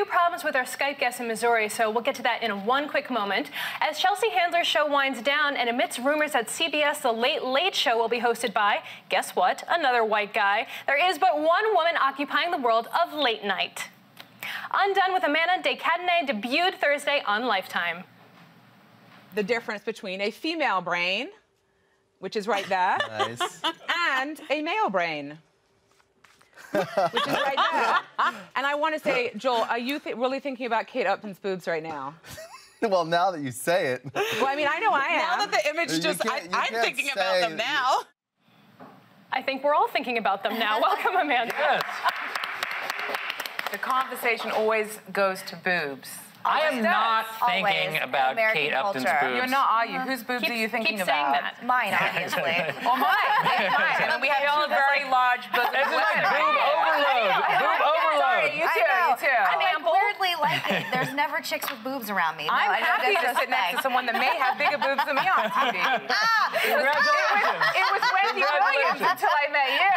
few problems with our Skype guest in Missouri, so we'll get to that in one quick moment. As Chelsea Handler's show winds down and amidst rumors that CBS The Late Late Show will be hosted by, guess what, another white guy, there is but one woman occupying the world of late night. Undone with Amanda de Cadenet debuted Thursday on Lifetime. The difference between a female brain, which is right there, Nice. and a male brain, which is right there. And I want to say, Joel, are you really thinking about Kate Upton's boobs right now? Well, now that you say it. Well, I mean, I know I am. Now that the image just, I'm thinking about them now. I think we're all thinking about them now. Welcome, Amanda. Yes. The conversation always goes to boobs. I am not thinking about American Kate Upton's culture. boobs. You're not, are you? Whose boobs are you thinking keep about? saying that. Mine, obviously. Or mine. Mine. And we have two very large boobs. This is like boob overload. Boob overload. You too, you too. I'm like weirdly like, there's never chicks with boobs around me. No, I'm I know happy that's to a sit next to thing. someone that may have bigger boobs than me on TV. Congratulations. It was Wendy Williams until I met you.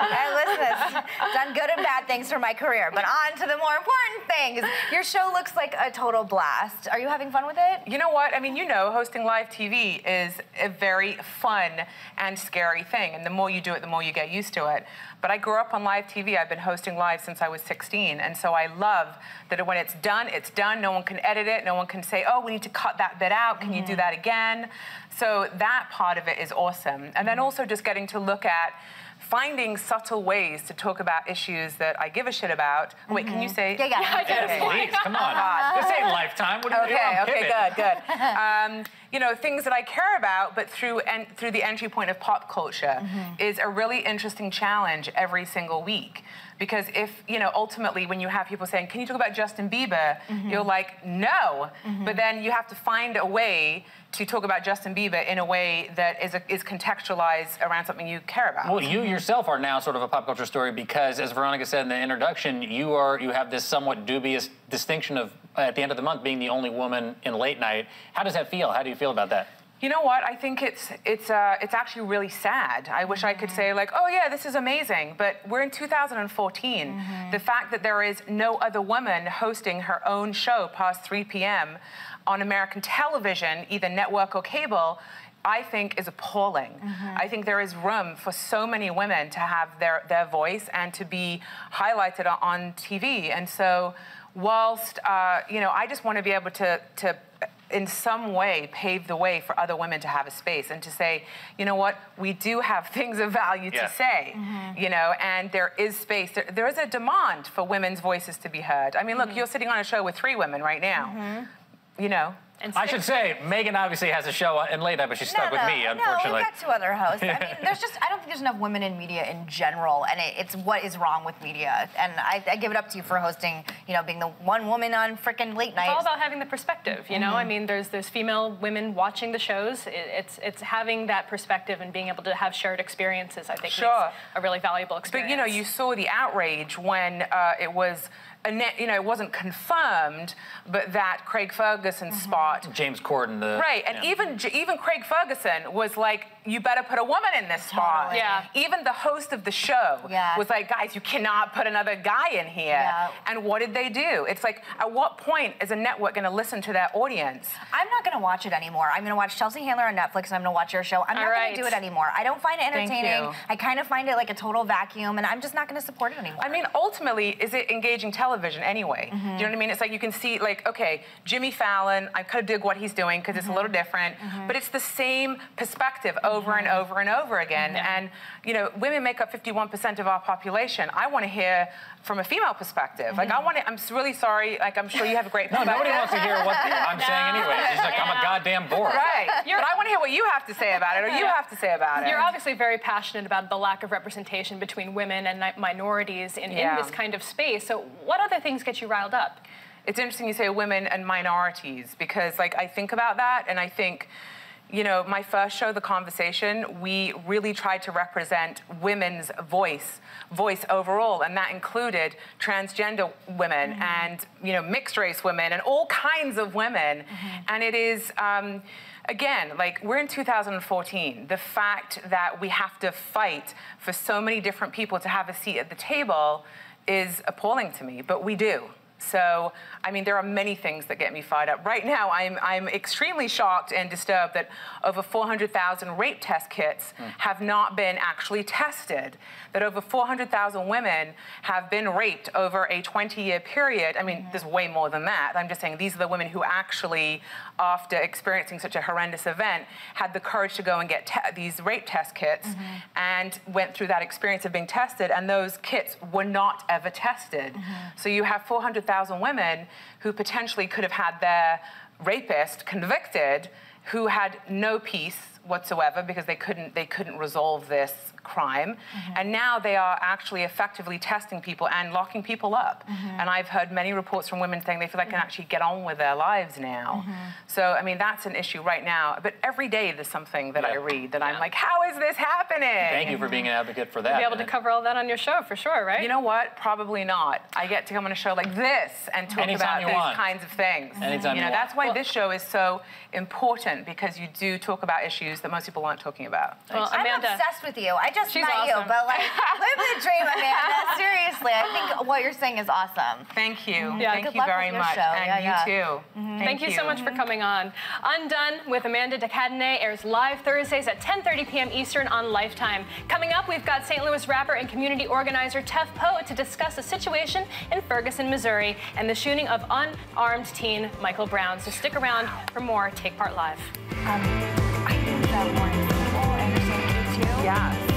Hey, listen, it's done good and bad things for my career, but on to the more important things. Your show looks like a total blast. Are you having fun with it? You know what? I mean, you know, hosting live TV is a very fun and scary thing. And the more you do it, the more you get used to it. But I grew up on live TV. I've been hosting live since I was 16. And so I love that when it's done, it's done. No one can edit it. No one can say, oh, we need to cut that bit out. Can you do that again? So that part of it is awesome. And then also just getting to look at finding subtle ways to talk about issues that I give a shit about. Wait, can you say? Yeah. Yes, Please, come on. This ain't Lifetime. What are you doing? Okay, good. You know, things that I care about, but through the entry point of pop culture is a really interesting challenge every single week. Because if, you know, ultimately when you have people saying, can you talk about Justin Bieber? You're like, no. But then you have to find a way to talk about Justin Bieber in a way that is contextualized around something you care about. Well, you yourself are now sort of a pop culture story because, as Veronica said in the introduction, you have this somewhat dubious distinction of, at the end of the month, being the only woman in late night. How does that feel? How do you feel about that? You know what? I think it's actually really sad. I wish I could say like, oh yeah, this is amazing, but we're in 2014. The fact that there is no other woman hosting her own show past 3 p.m. on American television, either network or cable, I think is appalling. I think there is room for so many women to have their voice and to be highlighted on TV. And so, whilst you know, I just want to be able to in some way pave the way for other women to have a space and to say, you know what, we do have things of value to say, you know, and there is space. There is a demand for women's voices to be heard. I mean, look, you're sitting on a show with 3 women right now, you know. And I should say, Megan obviously has a show in late night, but she's stuck with me, unfortunately. No, we've got 2 other hosts. I mean, I don't think there's enough women in media in general, and it's what is wrong with media. And I give it up to you for hosting, you know, being the one woman on frickin' late night. It's all about having the perspective, you know? I mean, there's female women watching the shows. It's having that perspective and being able to have shared experiences, I think, makes a really valuable experience. But, you know, you saw the outrage when it was, you know, it wasn't confirmed, but that Craig Ferguson spot. James Corden, Right, and even Craig Ferguson was like, you better put a woman in this spot. Totally. Yeah. Even the host of the show was like, guys, you cannot put another guy in here. Yeah. And what did they do? It's like, at what point is a network going to listen to their audience? I'm not going to watch it anymore. I'm going to watch Chelsea Handler on Netflix, and I'm going to watch your show. I'm not going to do it anymore. I don't find it entertaining. I kind of find it like a total vacuum, and I'm just not going to support it anymore. I mean, ultimately, is it engaging television anyway? Do you know what I mean? It's like you can see, like, okay, Jimmy Fallon, I kind of dig what he's doing because it's a little different, but it's the same perspective over and over and over again. And, you know, women make up 51% of our population. I want to hear from a female perspective. Like, I'm really sorry, like, I'm sure you have a great perspective. Nobody wants to hear what I'm saying anyway. She's like, I'm a goddamn bore. Right, but I want to hear what you have to say about it, or you have to say about it. You're obviously very passionate about the lack of representation between women and minorities in this kind of space. So what other things get you riled up? It's interesting you say women and minorities, because, like, I think about that, and I think, you know, my first show, The Conversation, we really tried to represent women's voice overall, and that included transgender women and, you know, mixed race women and all kinds of women. And it is, again, like, we're in 2014. The fact that we have to fight for so many different people to have a seat at the table is appalling to me, but we do. So, I mean, there are many things that get me fired up. Right now, I'm extremely shocked and disturbed that over 400,000 rape test kits have not been actually tested, that over 400,000 women have been raped over a 20-year period. I mean, there's way more than that. I'm just saying these are the women who actually, after experiencing such a horrendous event, had the courage to go and get these rape test kits and went through that experience of being tested, and those kits were not ever tested. So you have 400,000 women who potentially could have had their rapist convicted, who had no peace whatsoever because they couldn't resolve this crime, and now they are actually effectively testing people and locking people up. And I've heard many reports from women saying they feel they can actually get on with their lives now. So, I mean, that's an issue right now. But every day there's something that I read that I'm like, how is this happening? Thank you for being an advocate for that. You'll be able to cover all that on your show for sure, right? You know what? Probably not. I get to come on a show like this and talk about these kinds of things. Anytime you want. That's why this show is so important, because you do talk about issues that most people aren't talking about. Well, I'm Amanda, obsessed with you. I just she's met awesome. you, but like, live the dream, Amanda. Seriously, I think what you're saying is awesome. Thank you. Yeah, Thank good you luck very with your much. show. And Yeah, you too. Thank you so much for coming on. Undone with Amanda de Cadenet airs live Thursdays at 10:30 p.m. Eastern on Lifetime. Coming up, we've got St. Louis rapper and community organizer Tef Poe to discuss a situation in Ferguson, Missouri, and the shooting of unarmed teen Michael Brown. So stick around for more Take Part Live. I think that one is simple, and there's something too. Yes.